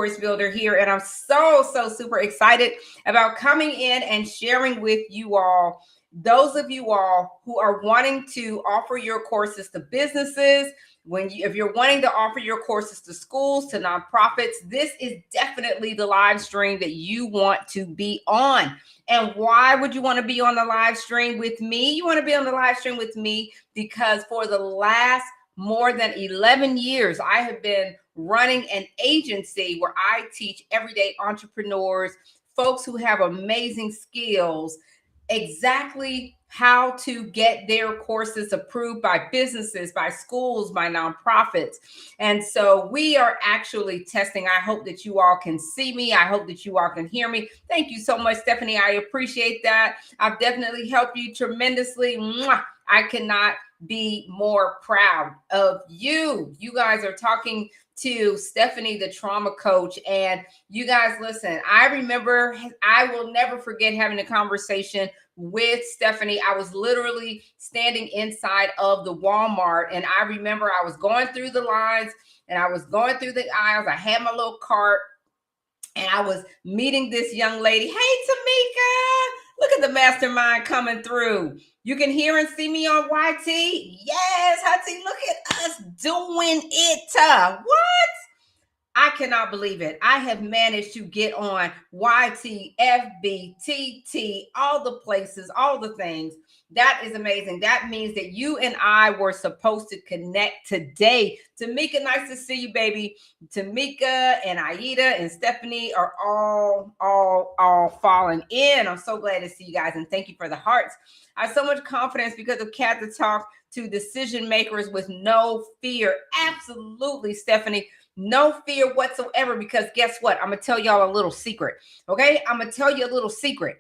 course builder here, and I'm so super excited about coming in and sharing with you all, those of you all who are wanting to offer your courses to businesses. If you're wanting to offer your courses to schools, to nonprofits, this is definitely the live stream that you want to be on. And why would you want to be on the live stream with me? You want to be on the live stream with me because for the last more than 11 years, I have been running an agency where I teach everyday entrepreneurs, folks who have amazing skills, exactly how to get their courses approved by businesses, by schools, by nonprofits. And so we are actually testing. I hope that you all can see me. I hope that you all can hear me. Thank you so much, Stephanie. I appreciate that. I've definitely helped you tremendously. Mwah! I cannot be more proud of you. You guys are talking to Stephanie, the trauma coach. And you guys, listen, I will never forget having a conversation with Stephanie. I was literally standing inside of the Walmart, and I remember I was going through the lines and I was going through the aisles. I had my little cart and I was meeting this young lady. Hey, Tamika, look at the mastermind coming through. You can hear and see me on YT. Yes, Hutty, look at us doing it. What? I cannot believe it. I have managed to get on YT, FB, TT, all the places, all the things. That is amazing. That means that you and I were supposed to connect today. Tamika, nice to see you, baby. Tamika and Aida and Stephanie are all falling in. I'm so glad to see you guys, and thank you for the hearts. I have so much confidence because of Cat to talk to decision makers with no fear. Absolutely, Stephanie. No fear whatsoever, because guess what? I'm going to tell y'all a little secret. Okay? I'm going to tell you a little secret.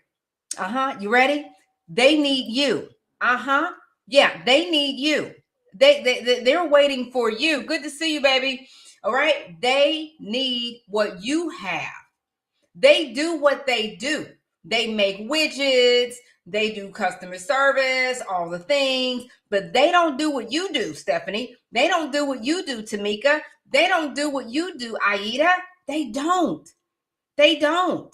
You ready? They need you. Yeah, they need you. They're waiting for you. Good to see you, baby. All right? They need what you have. They do what they do. They make widgets. They do customer service, all the things, but they don't do what you do, Stephanie. They don't do what you do, Tamika. They don't do what you do, Aida. They don't. They don't.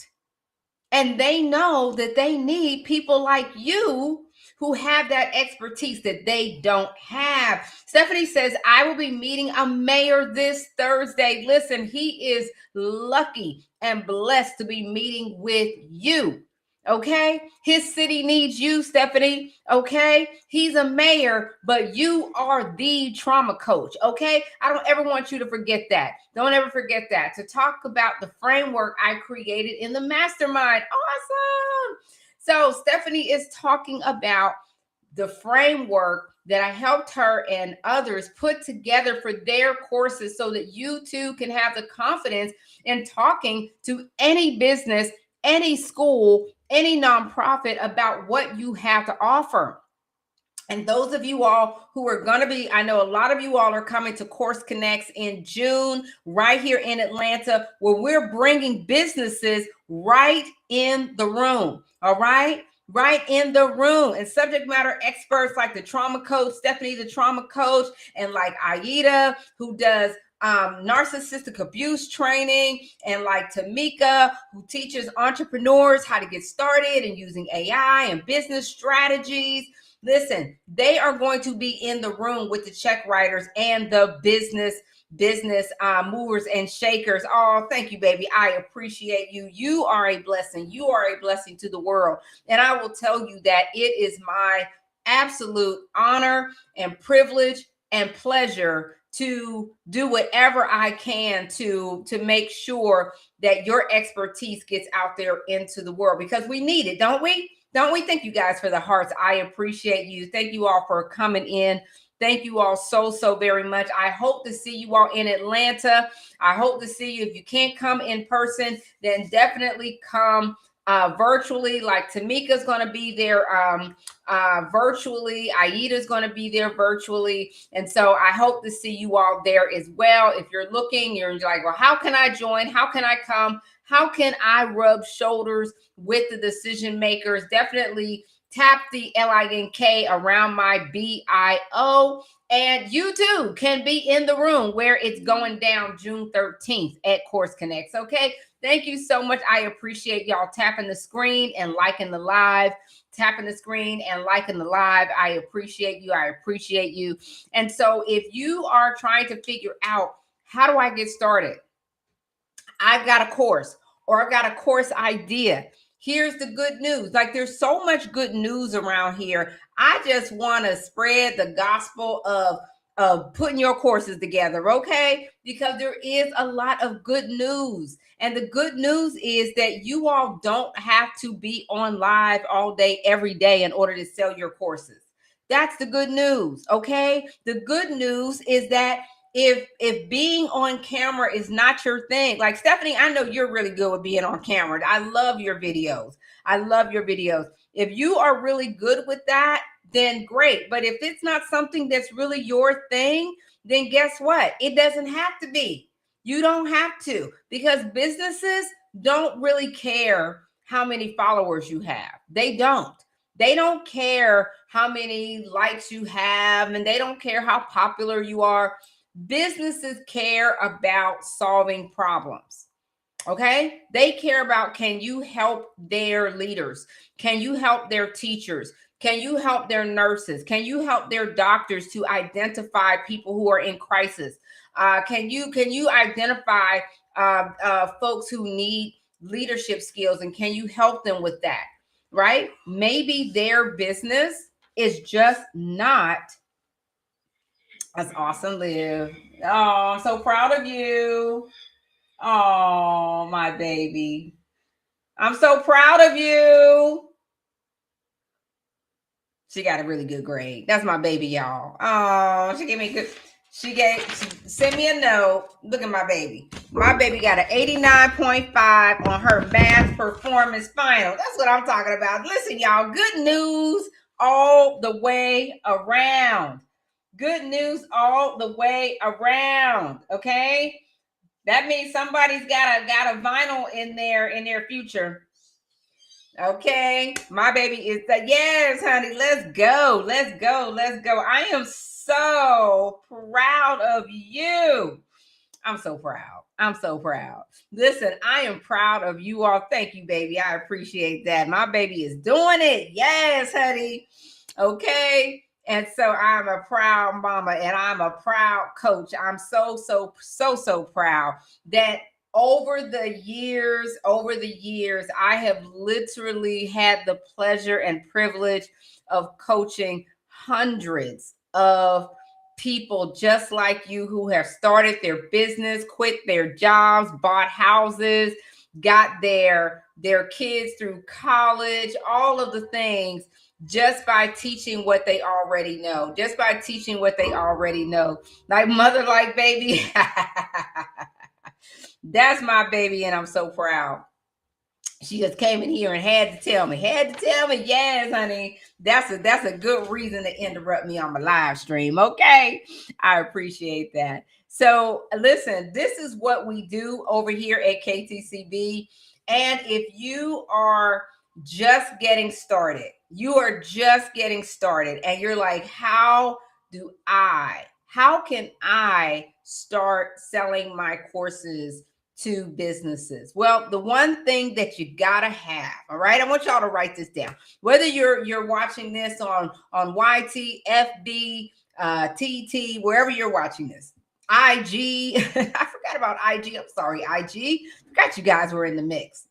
And they know that they need people like you who have that expertise that they don't have. Stephanie says, I will be meeting a mayor this Thursday. Listen, he is lucky and blessed to be meeting with you. Okay, his city needs you, Stephanie. Okay, he's a mayor, but you are the trauma coach. Okay, I don't ever want you to forget that. Don't ever forget that. To talk about the framework I created in the mastermind. Awesome. So Stephanie is talking about the framework that I helped her and others put together for their courses so that you too can have the confidence in talking to any business, any school, any nonprofit about what you have to offer. And those of you all who are going to be, I know a lot of you all are coming to Course Connects in June, right here in Atlanta, where we're bringing businesses right in the room. All right. Right in the room, and subject matter experts like the trauma coach, Stephanie, the trauma coach, and like Aida, who does narcissistic abuse training, and like Tamika, who teaches entrepreneurs how to get started and using AI and business strategies. Listen, they are going to be in the room with the check writers and the business movers and shakers. Oh, thank you, baby. I appreciate you. You are a blessing. You are a blessing to the world. And I will tell you that it is my absolute honor and privilege and pleasure to do whatever I can to make sure that your expertise gets out there into the world, because we need it, don't we? Don't we? Thank you guys for the hearts. I appreciate you. Thank you all for coming in. Thank you all so very much. I hope to see you all in Atlanta. I hope to see you. If you can't come in person, then definitely come virtually. Like Tamika's going to be there virtually. Aida's going to be there virtually. And so I hope to see you all there as well. If you're looking, you're like, well, how can I join? How can I come? How can I rub shoulders with the decision makers? Definitely Tap the LINK around my BIO. And you too can be in the room where it's going down June 13th at Course Connects. Okay. Thank you so much. I appreciate y'all tapping the screen and liking the live. Tapping the screen and liking the live. I appreciate you. I appreciate you. And so if you are trying to figure out, how do I get started? I've got a course, or I've got a course idea. Here's the good news. Like, there's so much good news around here. I just want to spread the gospel of putting your courses together, okay? Because there is a lot of good news. And the good news is that you all don't have to be on live all day, every day in order to sell your courses. That's the good news, okay? The good news is that if being on camera is not your thing, like Stephanie, I know you're really good with being on camera. I love your videos. I love your videos. If you are really good with that, then great. But if it's not something that's really your thing, then guess what? It doesn't have to be. You don't have to, because businesses don't really care how many followers you have. They don't. They don't care how many likes you have, and they don't care how popular you are. Businesses care about solving problems. Okay? They care about, can you help their leaders? Can you help their teachers? Can you help their nurses? Can you help their doctors to identify people who are in crisis? Can you identify folks who need leadership skills, and can you help them with that? Right? Maybe their business is just not. That's awesome, Liv. Oh, I'm so proud of you. Oh, my baby. I'm so proud of you. She got a really good grade. That's my baby, y'all. Oh, she gave me good. She sent me a note. Look at my baby. My baby got an 89.5 on her math performance final. That's what I'm talking about. Listen, y'all, good news all the way around. Good news all the way around. Okay, that means somebody's got a vinyl in their future. Okay, my baby is that. Yes, honey, let's go. I am so proud of you. I'm so proud. Listen, I am proud of you all. Thank you, baby. I appreciate that. My baby is doing it. Yes, honey. Okay. And so I'm a proud mama, and I'm a proud coach. I'm so proud that over the years, I have literally had the pleasure and privilege of coaching hundreds of people just like you who have started their business, quit their jobs, bought houses, got their kids through college, all of the things, just by teaching what they already know. Like mother, like baby. That's my baby, and I'm so proud. She just came in here and had to tell me. Yes, honey. That's a good reason to interrupt me on my live stream. Okay. I appreciate that. So listen, this is what we do over here at KTCB. And if you are just getting started, and you're like, how can I start selling my courses to businesses? Well, the one thing that you gotta have, all right, I want y'all to write this down. Whether you're watching this on YT, FB, TT, wherever you're watching this, IG. I forgot about IG. I'm sorry, IG. Forgot you guys were in the mix.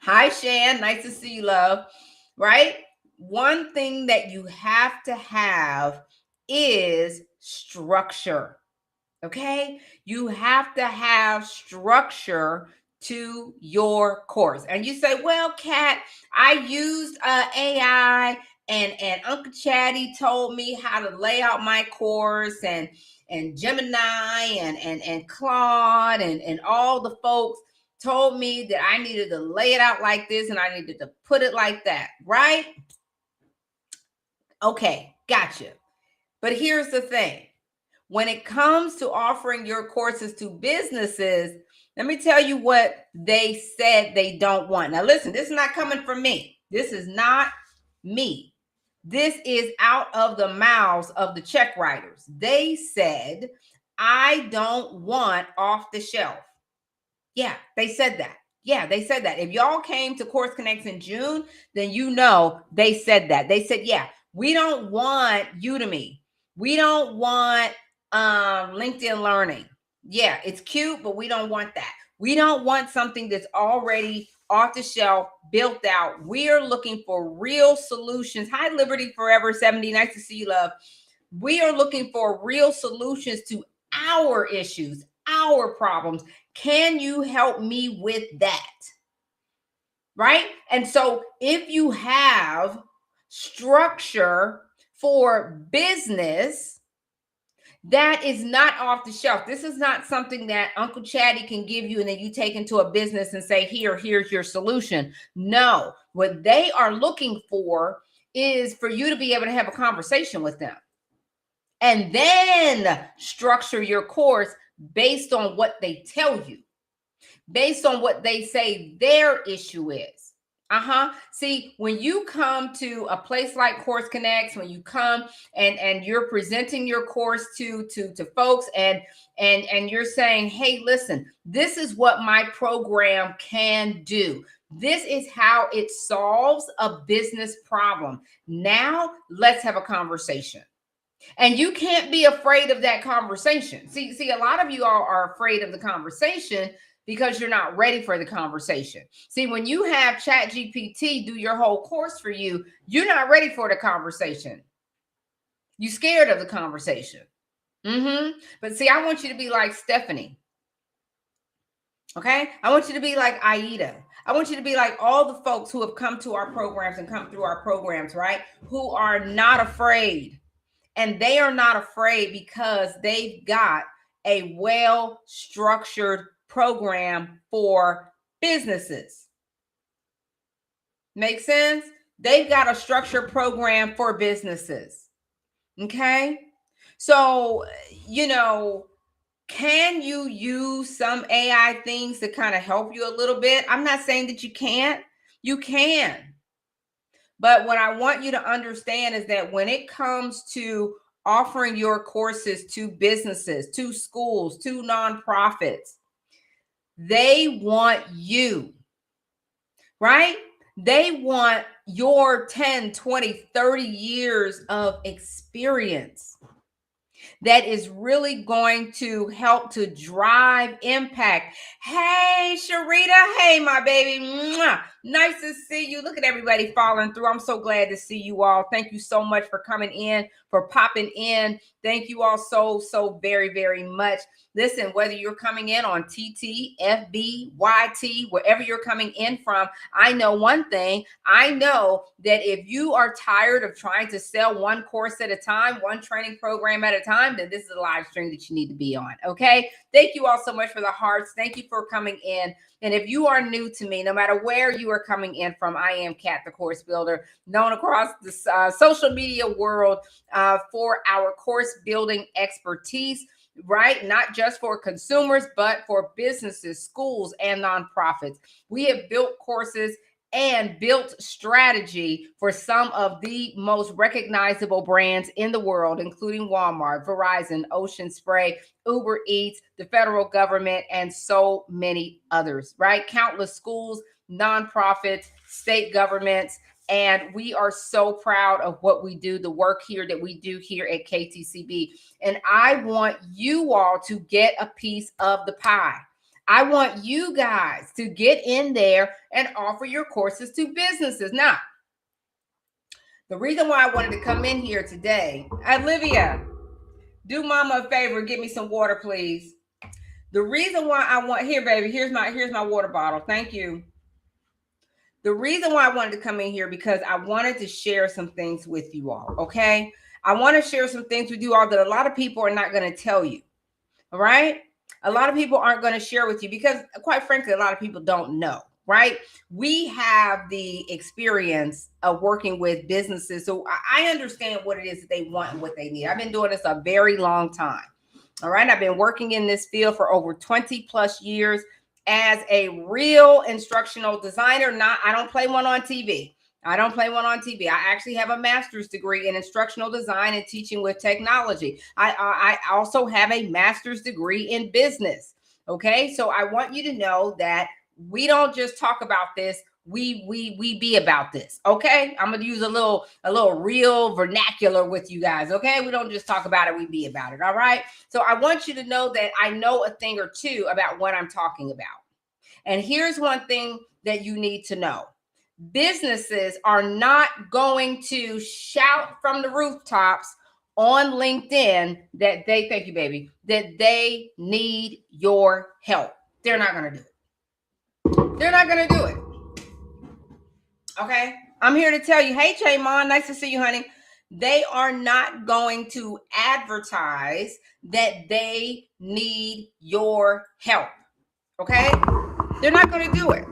Hi, Shan. Nice to see you, love. Right? One thing that you have to have is structure. Okay? You have to have structure to your course. And you say, well, Kat, I used AI, and Uncle Chatty told me how to lay out my course, and Gemini and Claude and all the folks told me that I needed to lay it out like this, and I needed to put it like that, right? Okay, gotcha. But here's the thing. When it comes to offering your courses to businesses, let me tell you what they said they don't want. Now, listen, this is not coming from me. This is not me. This is out of the mouths of the check writers. They said, I don't want off the shelf. Yeah, they said that. Yeah, they said that. If y'all came to Course Connects in June, then you know they said that. They said, yeah, we don't want Udemy. We don't want LinkedIn Learning. Yeah, it's cute, but we don't want that. We don't want something that's already off the shelf, built out. We are looking for real solutions. Hi, Liberty Forever 70. Nice to see you, love. We are looking for real solutions to our issues, our problems. Can you help me with that? Right? And so if you have structure for business, that is not off the shelf. This is not something that Uncle Chatty can give you and then you take into a business and say, here's your solution. No, what they are looking for is for you to be able to have a conversation with them and then structure your course based on what they tell you, based on what they say their issue is. See, when you come to a place like Course Connects, when you come and you're presenting your course to folks and you're saying, hey, listen, this is what my program can do. This is how it solves a business problem. Now let's have a conversation. And you can't be afraid of that conversation. See, a lot of you all are afraid of the conversation because you're not ready for the conversation. See, when you have ChatGPT do your whole course for you, you're not ready for the conversation. You're scared of the conversation. But see, I want you to be like Stephanie. Okay? I want you to be like Aida. I want you to be like all the folks who have come to our programs and come through our programs, right? Who are not afraid. And they are not afraid because they've got a well-structured program for businesses. Make sense? They've got a structured program for businesses. Okay? So, can you use some AI things to kind of help you a little bit? I'm not saying that you can't. You can. But what I want you to understand is that when it comes to offering your courses to businesses, to schools, to nonprofits, they want you, right? They want your 10, 20, 30 years of experience that is really going to help to drive impact. Hey, Sharita. Hey, my baby. Mwah. Nice to see you. Look at everybody following through. I'm so glad to see you all. Thank you so much for coming in, for popping in. Thank you all so very, very much. Listen, whether you're coming in on TT, FB, YT, wherever you're coming in from, I know one thing. I know that if you are tired of trying to sell one course at a time, one training program at a time, then this is a live stream that you need to be on. Okay. Thank you all so much for the hearts. Thank you for coming in. And if you are new to me, no matter where you are coming in from, I am Kat, the Course Builder, known across the social media world for our course building expertise, right? Not just for consumers, but for businesses, schools, and nonprofits. We have built courses and built strategy for some of the most recognizable brands in the world, including Walmart, Verizon, Ocean Spray, Uber Eats, the federal government, and so many others, right? Countless schools, nonprofits, state governments, and we are so proud of what we do, the work here that we do here at KTCB. And I want you all to get a piece of the pie. I want you guys to get in there and offer your courses to businesses. Now, the reason why I wanted to come in here today, Olivia, do mama a favor, get me some water, please. The reason why I want, here, baby, here's my water bottle. Thank you. The reason why I wanted to come in here because I wanted to share some things with you all, okay? I want to share some things with you all that a lot of people are not going to tell you, all right? A lot of people aren't going to share with you because, quite frankly, a lot of people don't know, right? We have the experience of working with businesses, so I understand what it is that they want and what they need. I've been doing this a very long time, all right? I've been working in this field for over 20 plus years as a real instructional designer. I don't play one on TV. I don't play one on TV. I actually have a master's degree in instructional design and teaching with technology. I also have a master's degree in business. Okay, so I want you to know that we don't just talk about this. We be about this. Okay, I'm gonna use a little real vernacular with you guys. Okay, we don't just talk about it. We be about it. All right. So I want you to know that I know a thing or two about what I'm talking about. And here's one thing that you need to know: businesses are not going to shout from the rooftops on LinkedIn that they, thank you, baby, that they need your help. They're not going to do it. They're not going to do it. Okay. I'm here to tell you, hey, Chaymon, nice to see you, honey. They are not going to advertise that they need your help. Okay. They're not going to do it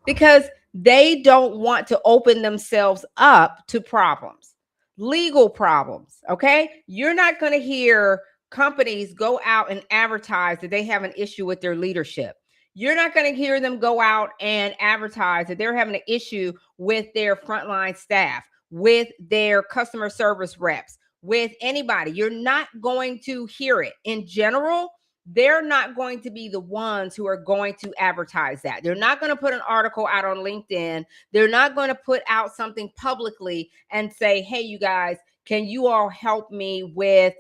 because they don't want to open themselves up to problems, legal problems. Okay. You're not going to hear companies go out and advertise that they have an issue with their leadership. You're not going to hear them go out and advertise that they're having an issue with their frontline staff, with their customer service reps, with anybody. You're not going to hear it. In general, they're not going to be the ones who are going to advertise that. They're not going to put an article out on LinkedIn. They're not going to put out something publicly and say, hey, you guys, can you all help me with,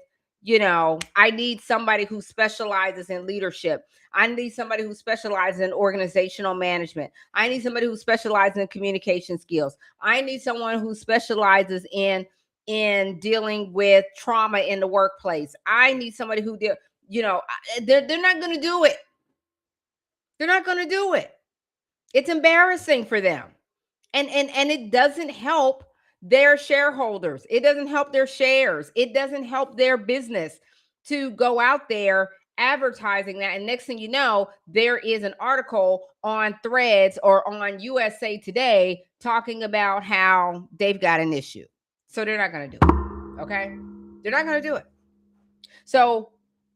I need somebody who specializes in leadership. I need somebody who specializes in organizational management. I need somebody who specializes in communication skills. I need someone who specializes in dealing with trauma in the workplace. I need somebody who they're not going to do it. They're not going to do it. It's embarrassing for them. And it doesn't help their shareholders. It doesn't help their shares. It doesn't help their business to go out there advertising that. And next thing you know, there is an article on Threads or on USA Today talking about how they've got an issue. So they're not going to do it. Okay? They're not going to do it. So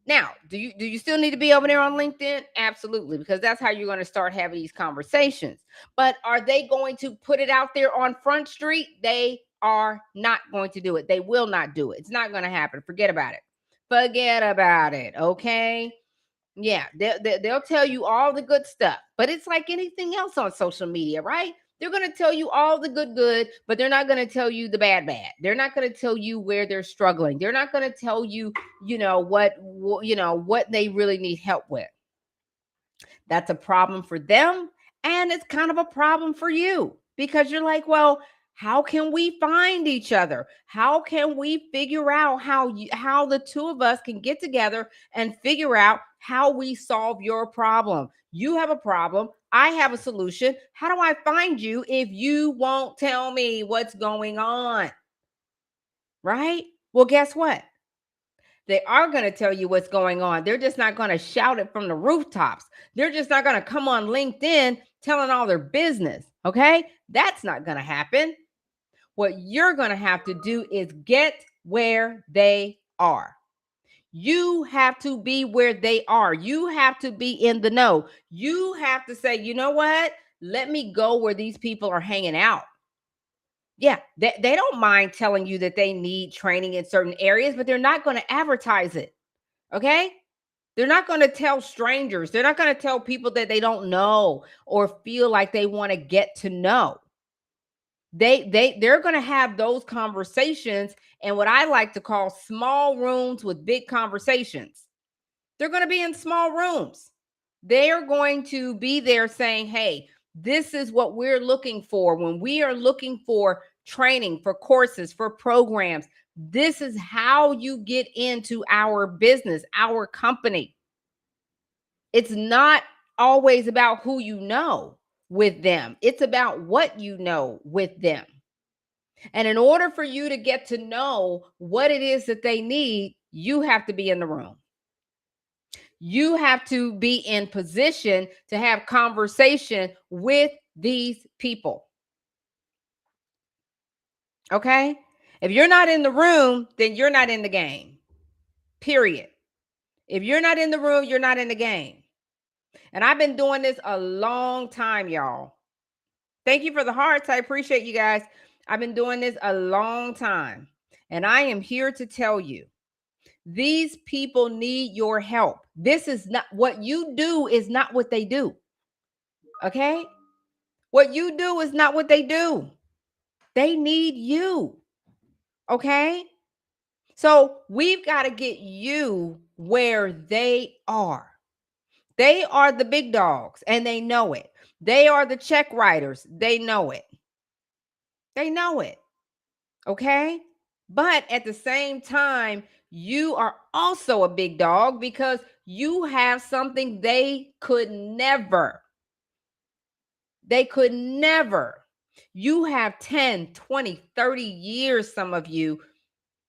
now, do you still need to be over there on LinkedIn? Absolutely, because that's how you're going to start having these conversations. But are they going to put it out there on Front Street? They are not going to do it. They will not do it. It's not going to happen. Forget about it. Forget about it. Okay. Yeah, they'll tell you all the good stuff, but it's like anything else on social media, right? They're going to tell you all the good, but they're not going to tell you the bad. They're not going to tell you where they're struggling. They're not going to tell you, what they really need help with. That's a problem for them, and it's kind of a problem for you because you're like, well, how can we find each other? How can we figure out how the two of us can get together and figure out how we solve your problem? You have a problem. I have a solution. How do I find you if you won't tell me what's going on? Right? Well, guess what? They are going to tell you what's going on. They're just not going to shout it from the rooftops. They're just not going to come on LinkedIn telling all their business. Okay? That's not going to happen. What you're going to have to do is get where they are. You have to be where they are. You have to be in the know. You have to say, you know what? Let me go where these people are hanging out. Yeah, they don't mind telling you that they need training in certain areas, but they're not going to advertise it. Okay? They're not going to tell strangers. They're not going to tell people that they don't know or feel like they want to get to know. They're going to have those conversations in what I like to call small rooms with big conversations. They're going to be in small rooms. They're going to be there saying, hey, this is what we're looking for when we are looking for training, for courses, for programs. This is how you get into our business, our company. It's not always about who you know with them. It's about what you know with them. And in order for you to get to know what it is that they need, you have to be in the room. You have to be in position to have conversation with these people. Okay? If you're not in the room, then you're not in the game. Period. If you're not in the room, you're not in the game. And I've been doing this a long time, y'all. Thank you for the hearts. I appreciate you guys. I've been doing this a long time, and I am here to tell you these people need your help. This is not what you do, is not what they do. Okay? What you do is not what they do. They need you. Okay? So we've got to get you where they are. They are the big dogs and they know it. They are the check writers. They know it. They know it. Okay? But at the same time, you are also a big dog because you have something they could never. They could never. You have 10, 20, 30 years, some of you,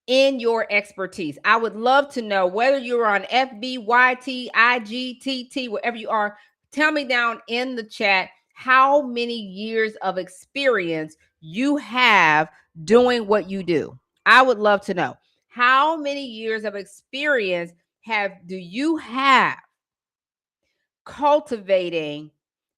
in your expertise. I would love to know whether you're on FB, YT, IG, TT, wherever you are. Tell me down in the chat how many years of experience you have doing what you do. I would love to know how many years of experience do you have cultivating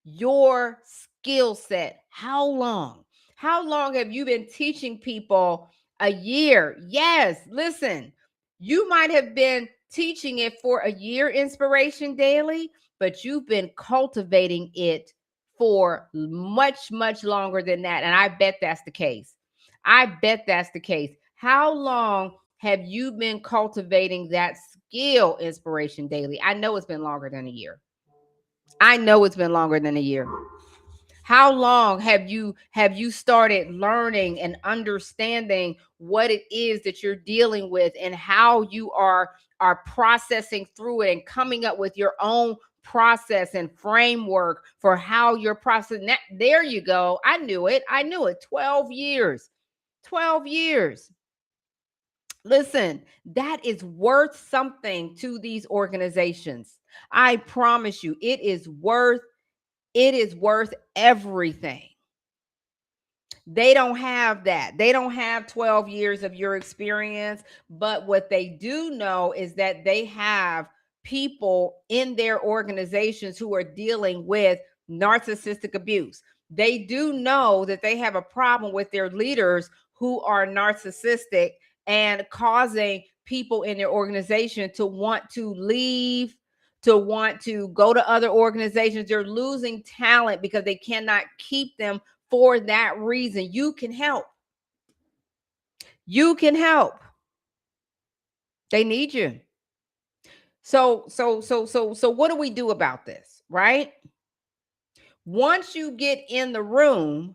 your skill set? How long? How long have you been teaching people? A year? Yes. Listen, you might have been teaching it for a year, Inspiration Daily, but you've been cultivating it for much, much longer than that. And I bet that's the case. I bet that's the case. How long have you been cultivating that skill, Inspiration Daily? I know it's been longer than a year. I know it's been longer than a year. How long have you started learning and understanding what it is that you're dealing with and how you are processing through it and coming up with your own process and framework for how you're processing that? There you go. I knew it. 12 years. 12 years. Listen, that is worth something to these organizations. I promise you, it is worth everything. They don't have that. They don't have 12 years of your experience, but what they do know is that they have people in their organizations who are dealing with narcissistic abuse. They do know that they have a problem with their leaders who are narcissistic and causing people in their organization to want to leave, to want to go to other organizations. They're losing talent because they cannot keep them for that reason. You can help. You can help. They need you. So what do we do about this, right? Once you get in the room,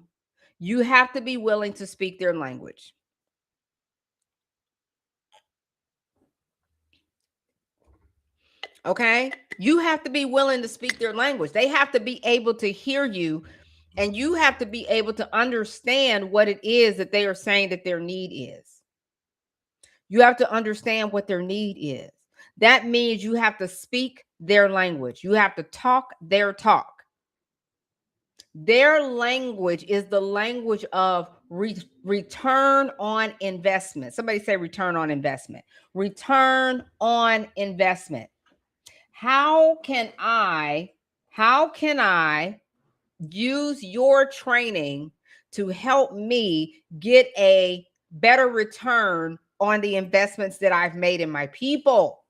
you have to be willing to speak their language. Okay? You have to be willing to speak their language. They have to be able to hear you, and you have to be able to understand what it is that they are saying that their need is. You have to understand what their need is. That means you have to speak their language. You have to talk their talk. Their language is the language of return on investment. Somebody say return on investment. Return on investment. How can I use your training to help me get a better return on the investments that I've made in my people?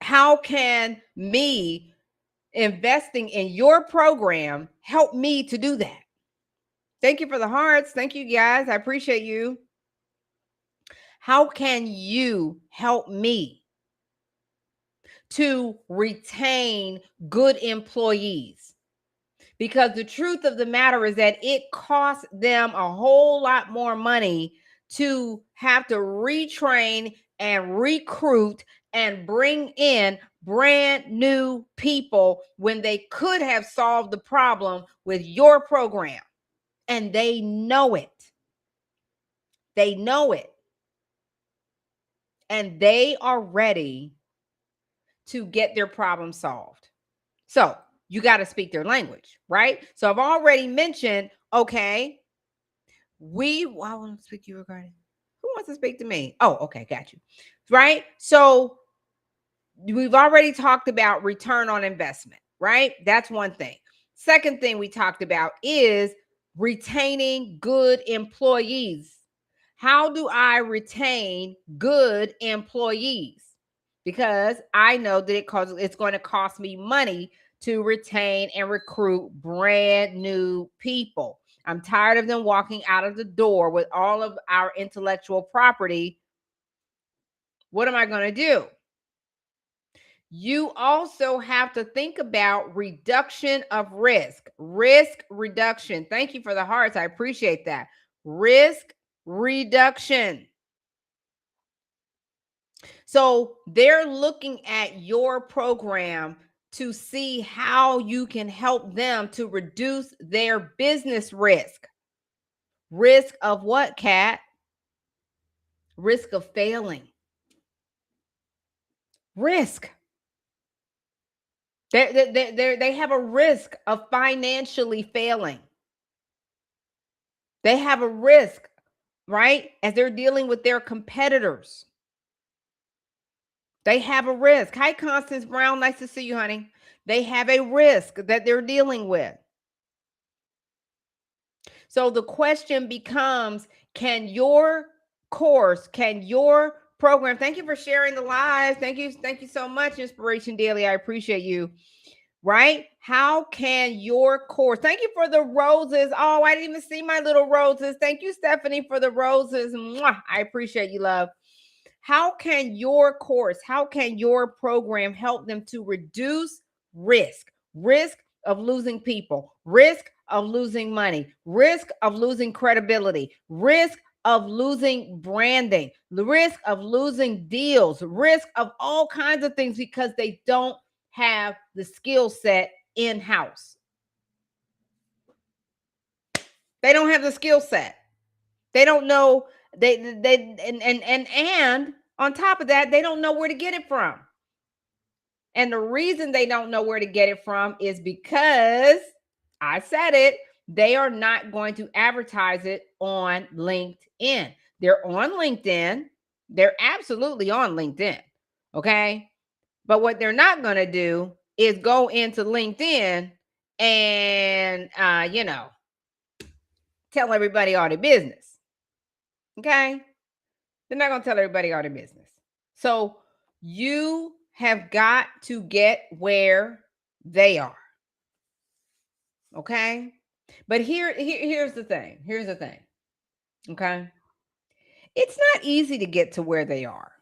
How can me investing in your program help me to do that? Thank you for the hearts. Thank you, guys. I appreciate you. How can you help me to retain good employees? Because the truth of the matter is that it costs them a whole lot more money to have to retrain and recruit and bring in brand new people when they could have solved the problem with your program. And they know it. They know it. And they are ready to get their problem solved. So you got to speak their language, right? So I've already mentioned, okay, I want to speak to you regarding. Who wants to speak to me? Oh, okay, got you. Right? So we've already talked about return on investment, right? That's one thing. Second thing we talked about is retaining good employees. How do I retain good employees? Because I know that it's going to cost me money to retain and recruit brand new people. I'm tired of them walking out of the door with all of our intellectual property. What am I going to do? You also have to think about reduction of risk. Risk reduction. Thank you for the hearts. I appreciate that. Risk reduction. So they're looking at your program to see how you can help them to reduce their business risk. Risk of what, Kat? Risk of failing. Risk. They have a risk of financially failing. They have a risk, right? As they're dealing with their competitors. They have a risk. Hi, Constance Brown. Nice to see you, honey. They have a risk that they're dealing with. So the question becomes, can your course, can your program, thank you for sharing the live. Thank you so much, Inspiration Daily. I appreciate you. Right? How can your course, thank you for the roses. Oh, I didn't even see my little roses. Thank you, Stephanie, for the roses. Mwah. I appreciate you, love. How can your course, how can your program help them to reduce risk? Risk of losing people, risk of losing money, risk of losing credibility, risk of losing branding, the risk of losing deals, risk of all kinds of things because they don't have the skill set in-house. They don't have the skill set. They don't know and on top of that, they don't know where to get it from. And the reason they don't know where to get it from is because I said it, they are not going to advertise it on LinkedIn. They're on LinkedIn. They're absolutely on LinkedIn. Okay. But what they're not going to do is go into LinkedIn and, tell everybody all their business. Okay. They're not going to tell everybody all their business. So you have got to get where they are. Okay. But here's the thing. Here's the thing. Okay. It's not easy to get to where they are.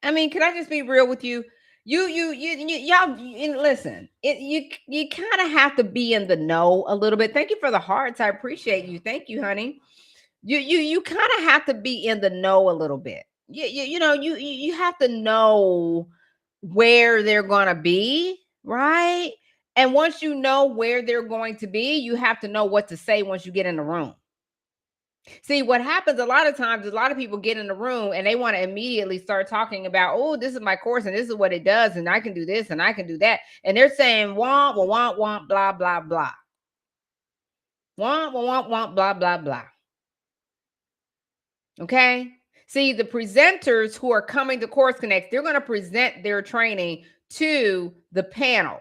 I mean, can I just be real with you? Y'all listen. You kind of have to be in the know a little bit. Thank you for the hearts. I appreciate you. Thank you, honey. You kind of have to be in the know a little bit. You have to know where they're going to be, right? And once you know where they're going to be, you have to know what to say once you get in the room. See, what happens a lot of times is a lot of people get in the room and they want to immediately start talking about, oh, this is my course and this is what it does, and I can do this and I can do that. And they're saying, want, blah, blah, blah. Want, blah, blah, blah. Okay. See, the presenters who are coming to Course Connect, they're going to present their training to the panel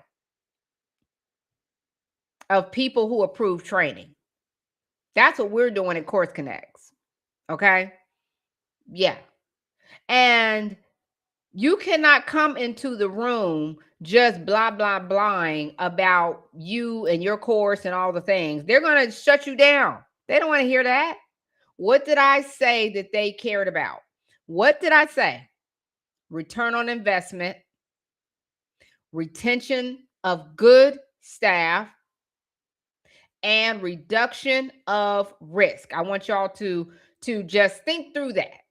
of people who approve training. That's what we're doing at Course Connects. Okay. Yeah. And you cannot come into the room just blah, blah, blahing about you and your course and all the things. They're going to shut you down. They don't want to hear that. What did I say that they cared about? What did I say? Return on investment, retention of good staff, and reduction of risk. I want y'all to just think through that.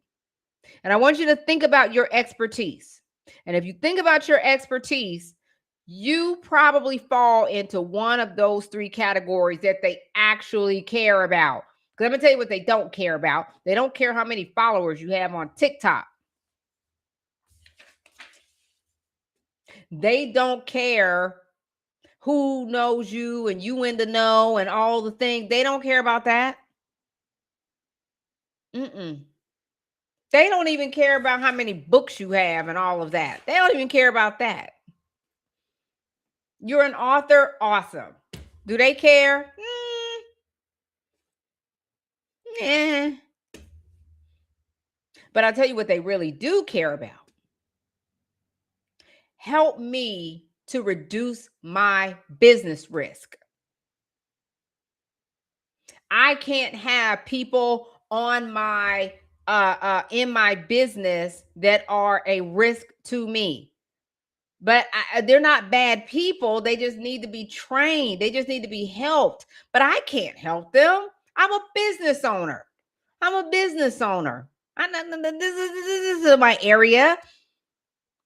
And I want you to think about your expertise. And if you think about your expertise, you probably fall into one of those three categories that they actually care about. Because I'm going to tell you what they don't care about. They don't care how many followers you have on TikTok. They don't care who knows you and you in the know and all the things. They don't care about that. They don't even care about how many books you have and all of that. They don't even care about that. You're an author? Awesome. Do they care? Eh. But I'll tell you what they really do care about. Help me to reduce my business risk. I can't have people on my in my business that are a risk to me. But they're not bad people. They just need to be trained. They just need to be helped. But I can't help them. I'm a business owner. I'm a business owner. This is my area.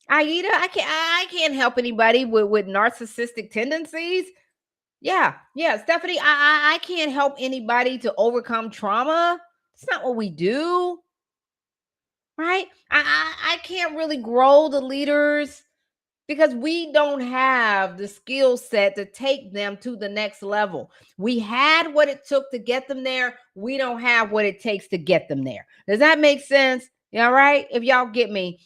Aida, I can't help anybody with narcissistic tendencies. Yeah, Stephanie, I can't help anybody to overcome trauma. It's not what we do, right? I can't really grow the leaders because we don't have the skill set to take them to the next level. We had what it took to get them there. We don't have what it takes to get them there. Does that make sense? All right. If y'all get me,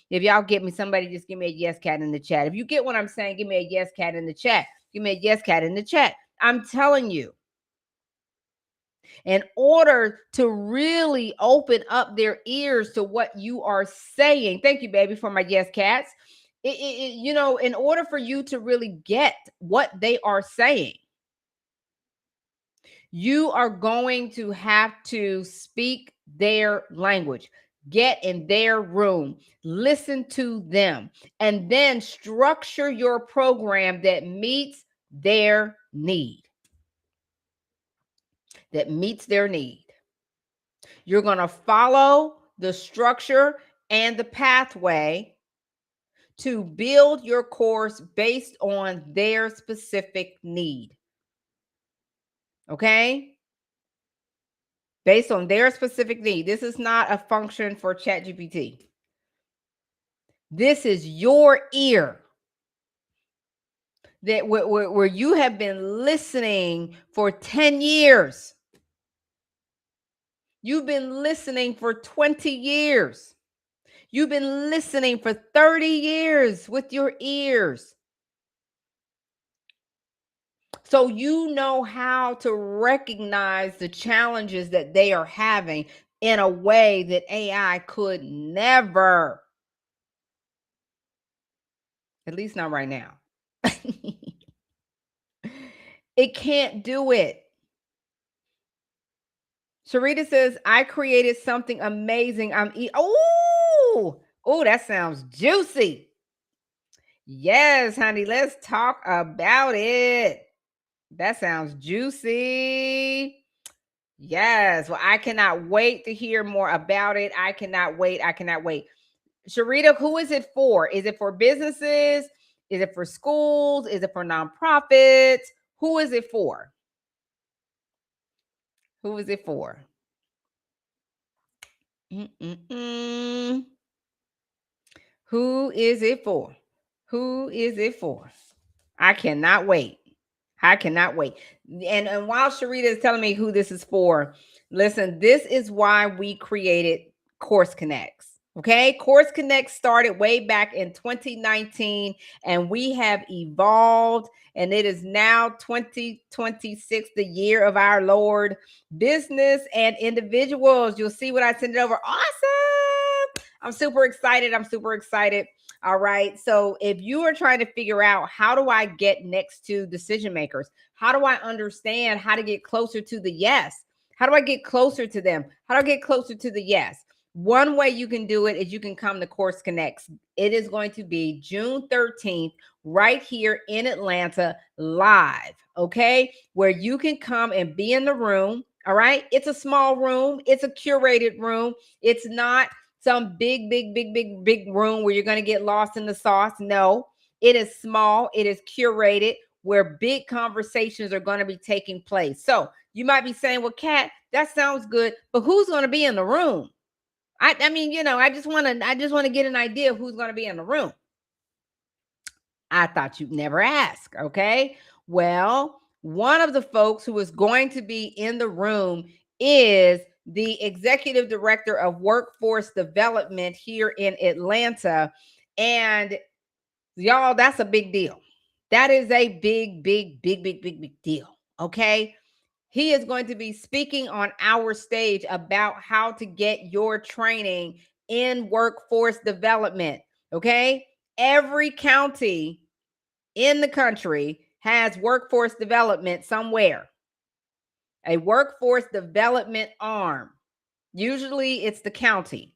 somebody just give me a yes cat in the chat. If you get what I'm saying, give me a yes cat in the chat. Give me a yes cat in the chat. I'm telling you, in order to really open up their ears to what you are saying. Thank you, baby, for my yes cats. In order for you to really get what they are saying, you are going to have to speak their language, get in their room, listen to them, and then structure your program that meets their need. That meets their need. You're going to follow the structure and the pathway to build your course based on their specific need. Okay? Based on their specific need. This is not a function for ChatGPT. This is your ear. That where you have been listening for 10 years. You've been listening for 20 years. You've been listening for 30 years with your ears. So you know how to recognize the challenges that they are having in a way that AI could never. At least not right now. It can't do it. Sharita says, I created something amazing. Oh, that sounds juicy. Yes, honey, let's talk about it. That sounds juicy. Yes. Well, I cannot wait to hear more about it. I cannot wait. Sharita, who is it for? Is it for businesses? Is it for schools? Is it for nonprofits? Who is it for? Who is it for? Who is it for? Who is it for? I cannot wait. And while Sharita is telling me who this is for, listen, this is why we created Course Connects. Okay, Course Connect started way back in 2019, and we have evolved, and it is now 2026, the year of our Lord. Business and individuals, you'll see when I send it over. Awesome! I'm super excited. All right. So if you are trying to figure out how do I get next to decision makers, how do I understand how to get closer to the yes? How do I get closer to them? How do I get closer to the yes? One way you can do it is you can come to Course Connects. It is going to be June 13th, right here in Atlanta, live. Okay. Where you can come and be in the room. All right. It's a small room. It's a curated room. It's not some big room where you're going to get lost in the sauce. No, it is small. It is curated where big conversations are going to be taking place. So you might be saying, well, Kat, that sounds good, but who's going to be in the room? I mean, I just want to get an idea of who's going to be in the room. I thought you'd never ask. Okay. Well, one of the folks who is going to be in the room is the executive director of workforce development here in Atlanta. And y'all, that's a big deal. That is a big deal. Okay. He is going to be speaking on our stage about how to get your training in workforce development. Okay. Every county in the country has workforce development somewhere, a workforce development arm. Usually it's the county.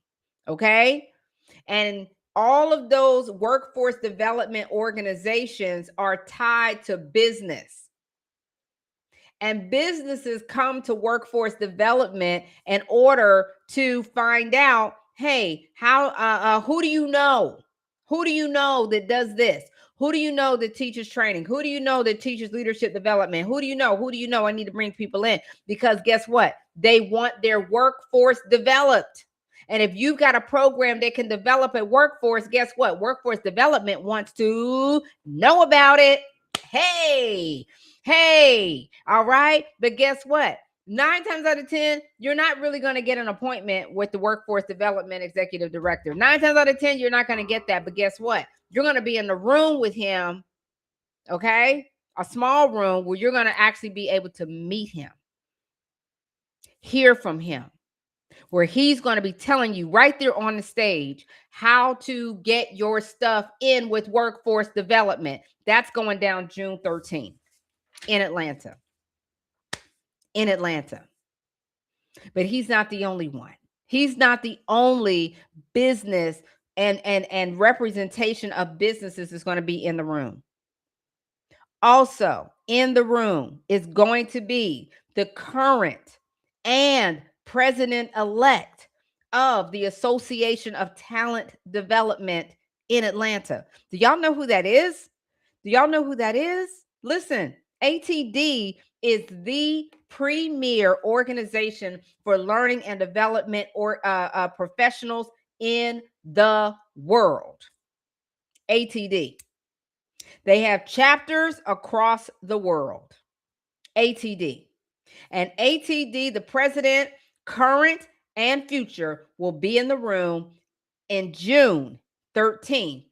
Okay. And all of those workforce development organizations are tied to business. And businesses come to workforce development in order to find out, hey, how who do you know? Who do you know that does this? Who do you know that teaches training? Who do you know that teaches leadership development? Who do you know? Who do you know? I need to bring people in, because guess what? They want their workforce developed. And if you've got a program that can develop a workforce, guess what? Workforce development wants to know about it. Hey, all right. But guess what? 9 times out of 10, you're not really going to get an appointment with the workforce development executive director. 9 times out of 10, you're not going to get that. But guess what? You're going to be in the room with him. Okay. A small room where you're going to actually be able to meet him, hear from him, where he's going to be telling you right there on the stage how to get your stuff in with workforce development. That's going down June 13th in Atlanta. But he's not the only one. He's not the only business and representation of businesses is going to be in the room. Also in the room is going to be the current and president-elect of the Association of Talent Development in Atlanta. Do y'all know who that is? Listen, ATD is the premier organization for learning and development or professionals in the world. ATD. They have chapters across the world. ATD. And ATD, the president, current and future, will be in the room in June 13th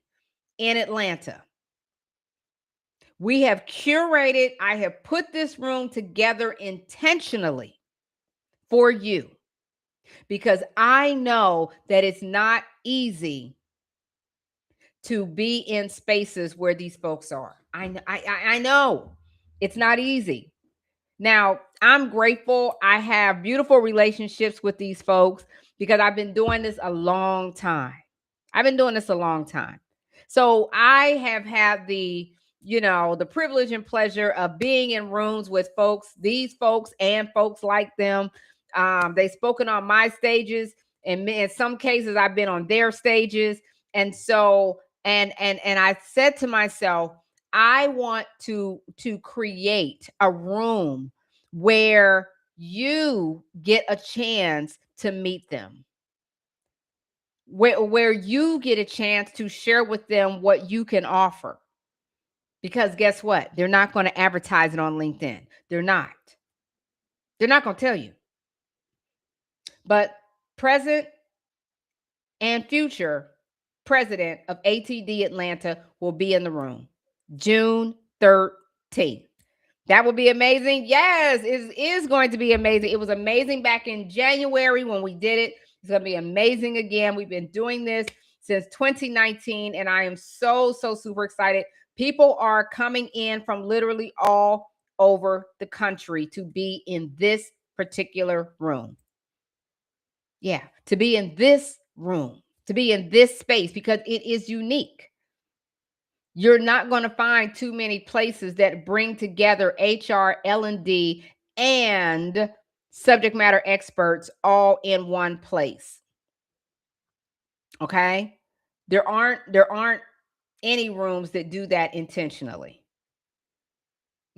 in Atlanta. We have curated, I have put this room together intentionally for you, because I know that it's not easy to be in spaces where these folks are. I know it's not easy. Now, I'm grateful. I have beautiful relationships with these folks because I've been doing this a long time. So I have had the privilege and pleasure of being in rooms with these folks and folks like them. They've spoken on my stages, and in some cases I've been on their stages. And so, and I said to myself, I want to create a room where you get a chance to meet them, where you get a chance to share with them what you can offer. Because guess what? They're not going to advertise it on LinkedIn. They're not going to tell you. But present and future president of ATD Atlanta will be in the room June 13th. That will be amazing. Yes, it is going to be amazing. It was amazing back in January when we did it. It's going to be amazing again. We've been doing this since 2019, and I am so super excited. People are coming in from literally all over the country to be in this particular room. Yeah, to be in this room, to be in this space, because it is unique. You're not going to find too many places that bring together HR, L&D, and subject matter experts all in one place. Okay? There aren't any rooms that do that intentionally.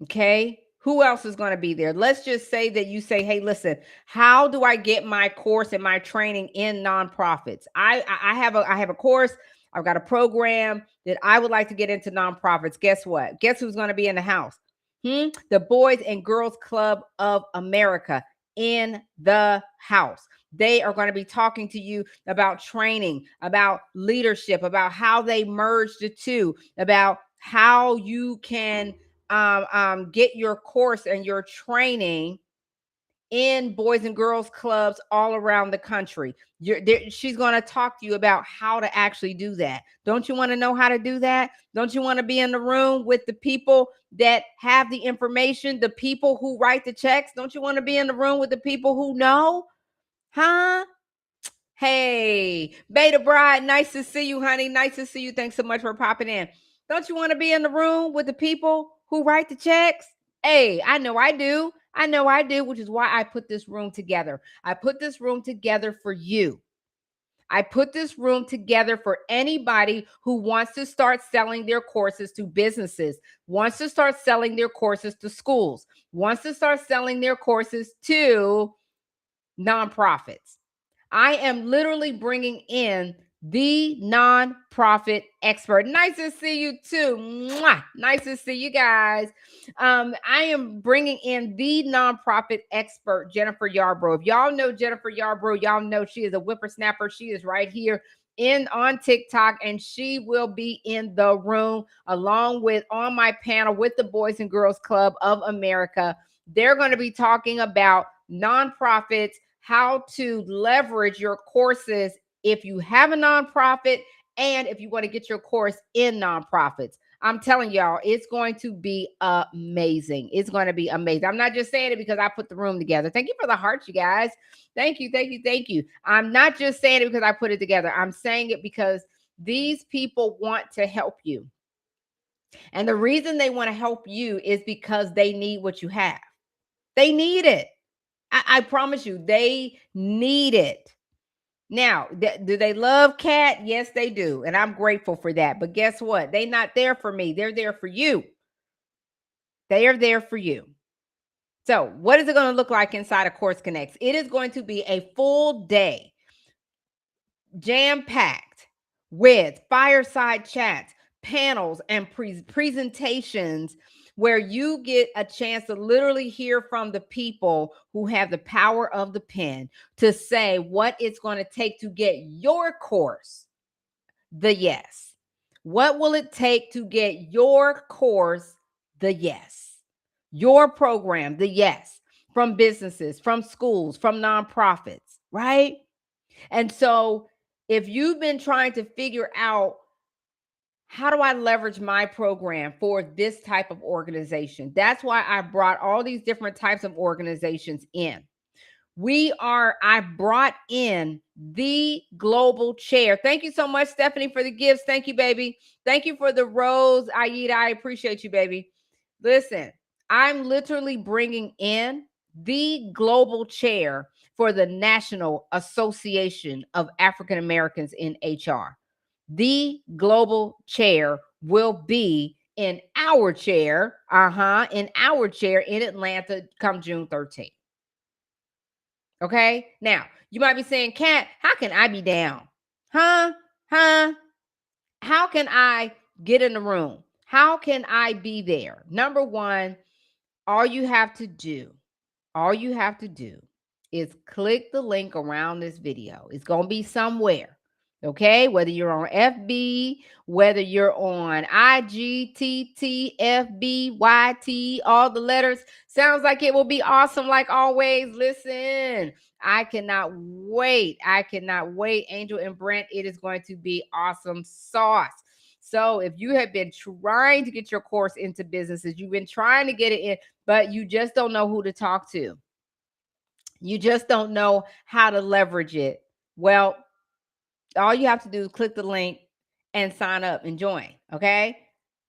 Okay? Who else is going to be there? Let's just say that you say, hey, listen, how do I get my course and my training in nonprofits? I have a course. I've got a program that I would like to get into nonprofits. Guess what? Guess who's going to be in the house? The Boys and Girls Club of America in the house. They are going to be talking to you about training, about leadership, about how they merge the two, about how you can get your course and your training in boys and girls clubs all around the country. She's going to talk to you about how to actually do that. Don't you want to know how to do that? Don't you want to be in the room with the people that have the information, the people who write the checks? Don't you want to be in the room with the people who know? Huh? Hey, Beta Bride, nice to see you, honey. Nice to see you. Thanks so much for popping in. Don't you want to be in the room with the people who write the checks? Hey, I know I do. I know I do, which is why I put this room together. I put this room together for you. I put this room together for anybody who wants to start selling their courses to businesses, wants to start selling their courses to schools, wants to start selling their courses to nonprofits. I am literally bringing in the nonprofit expert. Nice to see you too. Mwah! Nice to see you guys. I am bringing in the nonprofit expert, Jennifer Yarbrough. If y'all know Jennifer Yarbrough, y'all know she is a whippersnapper. She is right here on TikTok, and she will be in the room along with on my panel with the Boys and Girls Club of America. They're going to be talking about nonprofits, how to leverage your courses if you have a nonprofit and if you want to get your course in nonprofits. I'm telling y'all, it's going to be amazing. It's going to be amazing. I'm not just saying it because I put the room together. Thank you for the hearts, you guys. Thank you, thank you, thank you. I'm not just saying it because I put it together. I'm saying it because these people want to help you. And the reason they want to help you is because they need what you have. They need it. I promise you, they need it. Now, do they love Kat? Yes, they do. And I'm grateful for that. But guess what? They're not there for me. They're there for you. They are there for you. So what is it going to look like inside of Course Connects? It is going to be a full day, jam-packed with fireside chats, panels, and presentations where you get a chance to literally hear from the people who have the power of the pen to say what it's going to take to get your course the yes. What will it take to get your course the yes? Your program the yes, from businesses, from schools, from nonprofits, right? And so if you've been trying to figure out how do I leverage my program for this type of organization, that's why I brought all these different types of organizations in. I brought in the global chair. Thank you so much, Stephanie, for the gifts. Thank you, baby. Thank you for the rose, Aida. I appreciate you, baby. Listen, I'm literally bringing in the global chair for the National Association of African Americans in HR. The global chair will be in our chair, in Atlanta come June 13th. Okay. Now you might be saying, Kat, how can I be down? Huh? How can I get in the room? How can I be there? Number one, all you have to do is click the link around this video. It's going to be somewhere. Okay, whether you're on FB, whether you're on IG, TT, FB, YT, all the letters, sounds like it will be awesome like always. Listen, I cannot wait. Angel and Brent, it is going to be awesome sauce. So if you have been trying to get your course into businesses, you've been trying to get it in, but you just don't know who to talk to. You just don't know how to leverage it. Well, all you have to do is click the link and sign up and join. Okay.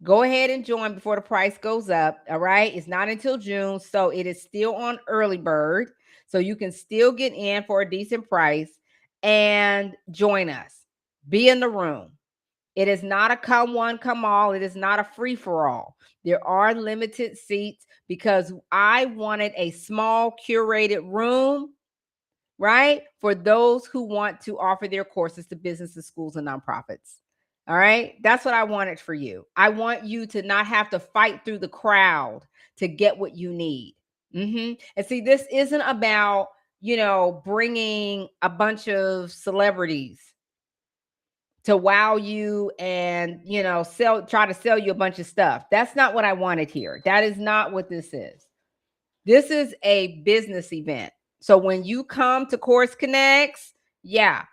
Go ahead and join before the price goes up. All right. It's not until June. So it is still on early bird. So you can still get in for a decent price and join us. Be in the room. It is not a come one, come all. It is not a free for all. There are limited seats because I wanted a small curated room, right? For those who want to offer their courses to businesses, schools, and nonprofits. All right. That's what I wanted for you. I want you to not have to fight through the crowd to get what you need. And see, this isn't about, bringing a bunch of celebrities to wow you and, try to sell you a bunch of stuff. That's not what I wanted here. That is not what this is. This is a business event. So when you come to Course Connects, yeah,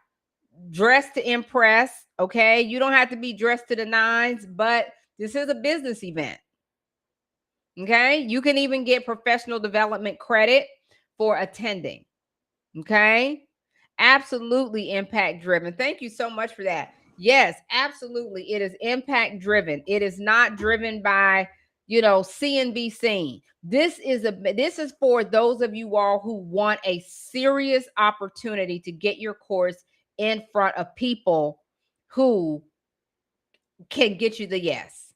dress to impress. Okay. You don't have to be dressed to the nines, but this is a business event. Okay. You can even get professional development credit for attending. Okay. Absolutely impact driven. Thank you so much for that. Yes, absolutely. It is impact driven. It is not driven by, see and be seen. This is for those of you all who want a serious opportunity to get your course in front of people who can get you the yes.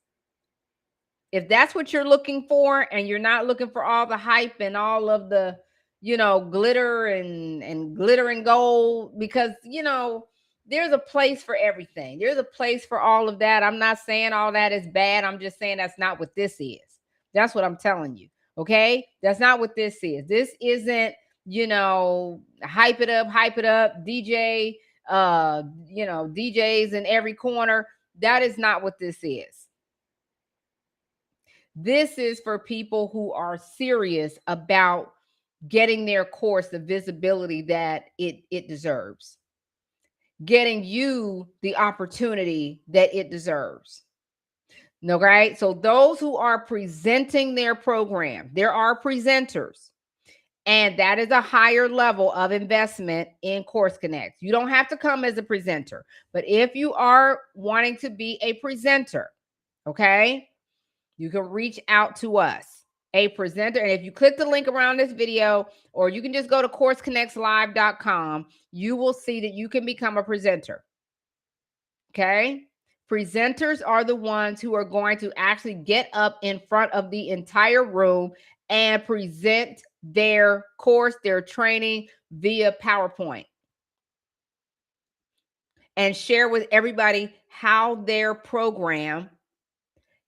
If that's what you're looking for, and you're not looking for all the hype and all of the, glitter and glitter and gold, because, there's a place for everything. There's a place for all of that. I'm not saying all that is bad. I'm just saying that's not what this is. That's what I'm telling you. Okay. That's not what this is. This isn't, hype it up, DJ, DJs in every corner. That is not what this is. This is for people who are serious about getting their course the visibility that it deserves, getting you the opportunity that it deserves. Okay. So those who are presenting their program, there are presenters, and that is a higher level of investment in Course Connects. You don't have to come as a presenter, but if you are wanting to be a presenter, okay, you can reach out to us, a presenter. And if you click the link around this video, or you can just go to courseconnectslive.com, you will see that you can become a presenter. Okay. Presenters are the ones who are going to actually get up in front of the entire room and present their course, their training via PowerPoint, and share with everybody how their program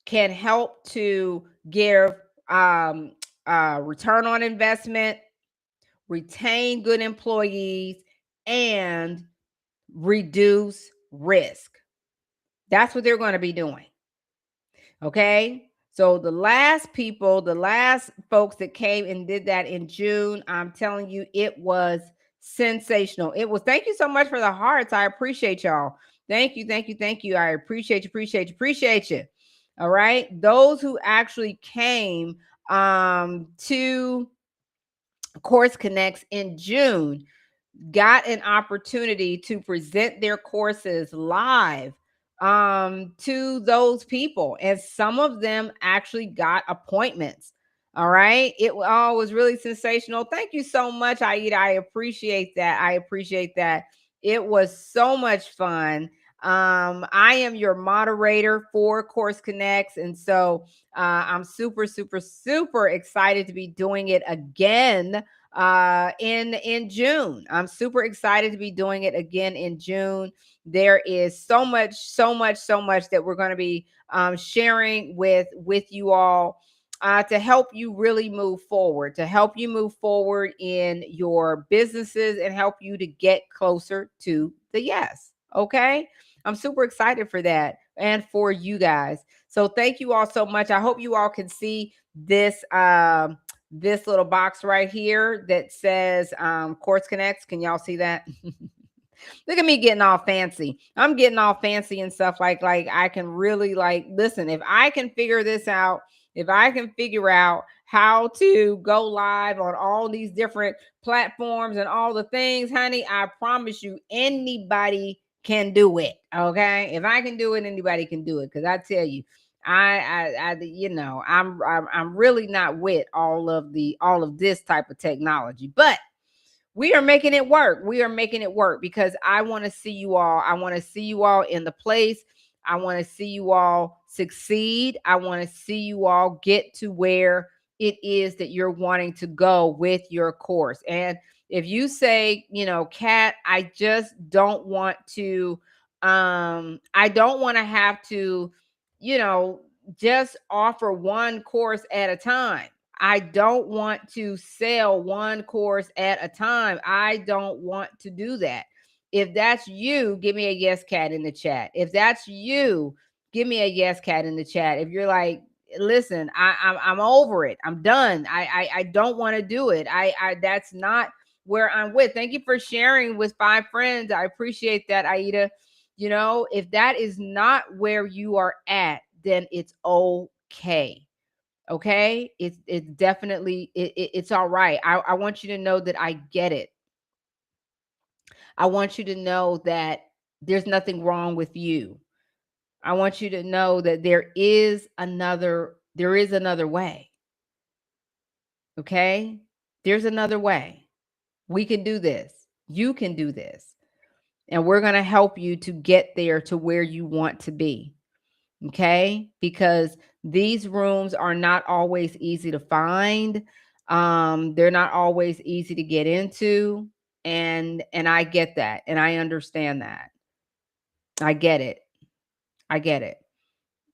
can help to give return on investment, retain good employees, and reduce risk. That's what they're going to be doing. Okay. So the last folks that came and did that in June, I'm telling you, it was sensational. It was. Thank you so much for the hearts. I appreciate y'all. Thank you. I appreciate you. All right. Those who actually came to Course Connects in June got an opportunity to present their courses live to those people, and some of them actually got appointments. All right. It was really sensational. Thank you so much, Aida. I appreciate that. It was so much fun. I am your moderator for Course Connects, and so I'm super excited to be doing it again in June. I'm super excited to be doing it again in June. There is so much that we're going to be sharing with you all to help you really move forward, in your businesses, and help you to get closer to the yes. Okay. I'm super excited for that and for you guys. So thank you all so much. I hope you all can see this this little box right here that says Course Connects. Can y'all see that? Look at me getting all fancy. I'm getting all fancy and stuff like I can really listen, if I can figure this out, if I can figure out how to go live on all these different platforms and all the things, honey, I promise you anybody can do it. Okay. If I can do it, anybody can do it. Cause I tell you, I'm really not with all of this type of technology, but we are making it work. Because I want to see you all. I want to see you all in the place. I want to see you all succeed. I want to see you all get to where it is that you're wanting to go with your course. And if you say, Kat, I just don't want to, I don't want to have to, just offer one course at a time. I don't want to sell one course at a time. I don't want to do that. If that's you, give me a yes cat in the chat. If that's you, give me a yes cat in the chat. If you're like, listen, I'm over it. I'm done. I don't want to do it. I that's not where I'm with. Thank you for sharing with 5 friends. I appreciate that, Aida. You know, if that is not where you are at, then it's okay. Okay, it's definitely it's all right. I want you to know that I get it. I want you to know that there's nothing wrong with you. I want you to know that there is another way. Okay? There's another way. We can do this. You can do this. And we're going to help you to get there to where you want to be. Okay? Because these rooms are not always easy to find. They're not always easy to get into, and I get that, and I understand that. I get it. I get it.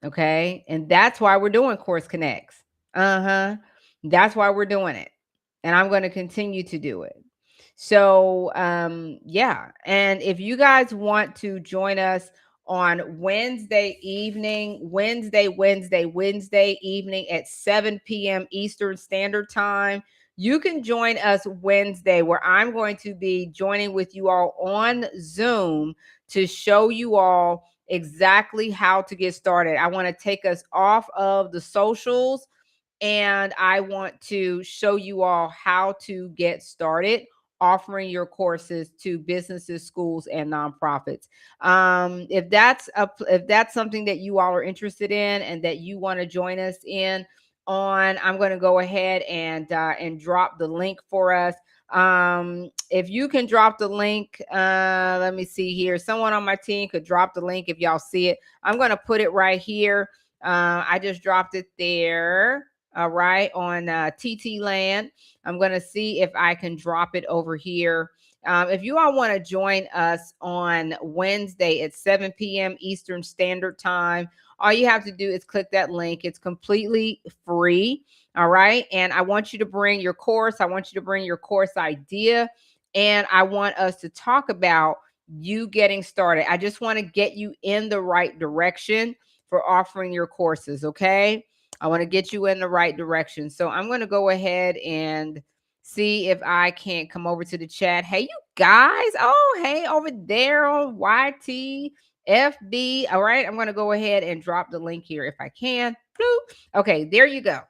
Okay. And that's why we're doing Course Connects. Uh-huh. That's why we're doing it. And I'm going to continue to do it. So yeah. And if you guys want to join us on Wednesday evening at 7 p.m. Eastern Standard Time, you can join us Wednesday, where I'm going to be joining with you all on Zoom to show you all exactly how to get started. I want to take us off of the socials, and I want to show you all how to get started offering your courses to businesses, schools, and nonprofits. If that's something that you all are interested in and that you want to join us in on, I'm going to go ahead and drop the link for us. If you can drop the link, let me see here. Someone on my team could drop the link if y'all see it. I'm going to put it right here. I just dropped it there. All right, on TT Land. I'm going to see if I can drop it over here. If you all want to join us on Wednesday at 7 p.m. Eastern Standard Time, all you have to do is click that link. It's completely free. All right. And I want you to bring your course. I want you to bring your course idea. And I want us to talk about you getting started. I just want to get you in the right direction for offering your courses. Okay. I want to get you in the right direction. So I'm going to go ahead and see if I can't come over to the chat. Hey, you guys. Oh, hey, over there on YTFB. All right. I'm going to go ahead and drop the link here if I can. Bloop. Okay. There you go.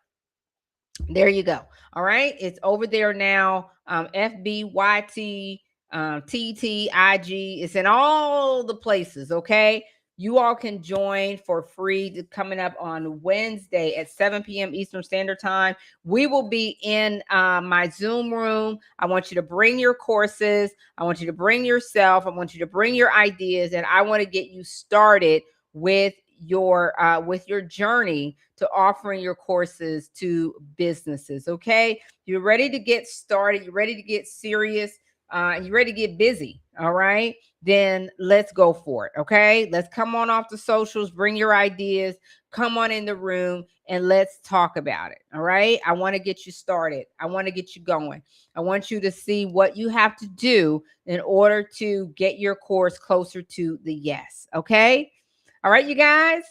There you go. All right. It's over there now. FBYT, TTIG. It's in all the places. Okay. You all can join for free coming up on Wednesday at 7 p.m. Eastern Standard Time. We will be in my Zoom room. I want you to bring your courses. I want you to bring yourself. I want you to bring your ideas, and I want to get you started with your journey to offering your courses to businesses. Okay, you're ready to get started, you're ready to get serious, you're ready to get busy. All right, then let's go for it. Okay, let's come on off the socials, bring your ideas, come on in the room, and let's talk about it. All right, I want to get you started, I want to get you going. I want you to see what you have to do in order to get your course closer to the yes. Okay. All right, you guys.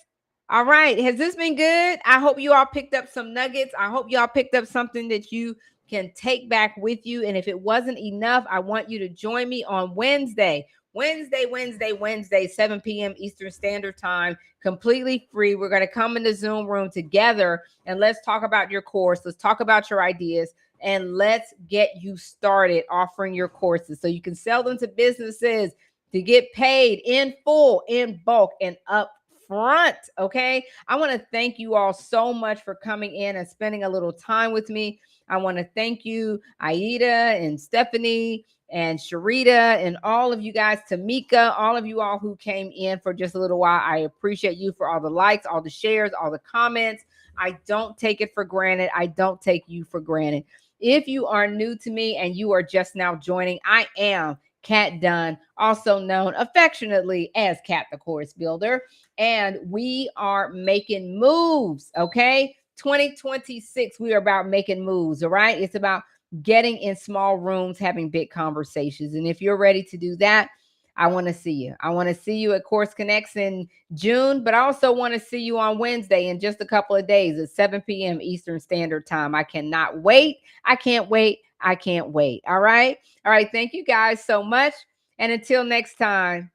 All right. Has this been good? I hope you all picked up some nuggets. I hope y'all picked up something that you can take back with you. And if it wasn't enough, I want you to join me on Wednesday, 7 p.m. Eastern Standard Time, completely free. We're going to come in the Zoom room together and let's talk about your course. Let's talk about your ideas, and let's get you started offering your courses so you can sell them to businesses to get paid in full, in bulk, and up front. Okay. I want to thank you all so much for coming in and spending a little time with me. I want to thank you, Aida and Stephanie and Sharita and all of you guys, Tamika, all of you all who came in for just a little while. I appreciate you for all the likes, all the shares, all the comments. I don't take it for granted. I don't take you for granted. If you are new to me and you are just now joining, I am Kat Dunn, also known affectionately as Kat the Course Builder. And we are making moves, okay? 2026, we are about making moves, all right? It's about getting in small rooms, having big conversations. And if you're ready to do that, I want to see you. I want to see you at Course Connects in June, but I also want to see you on Wednesday in just a couple of days at 7 p.m. Eastern Standard Time. I cannot wait. I can't wait. I can't wait. All right. All right. Thank you guys so much. And until next time,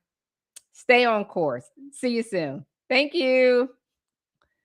stay on course. See you soon. Thank you.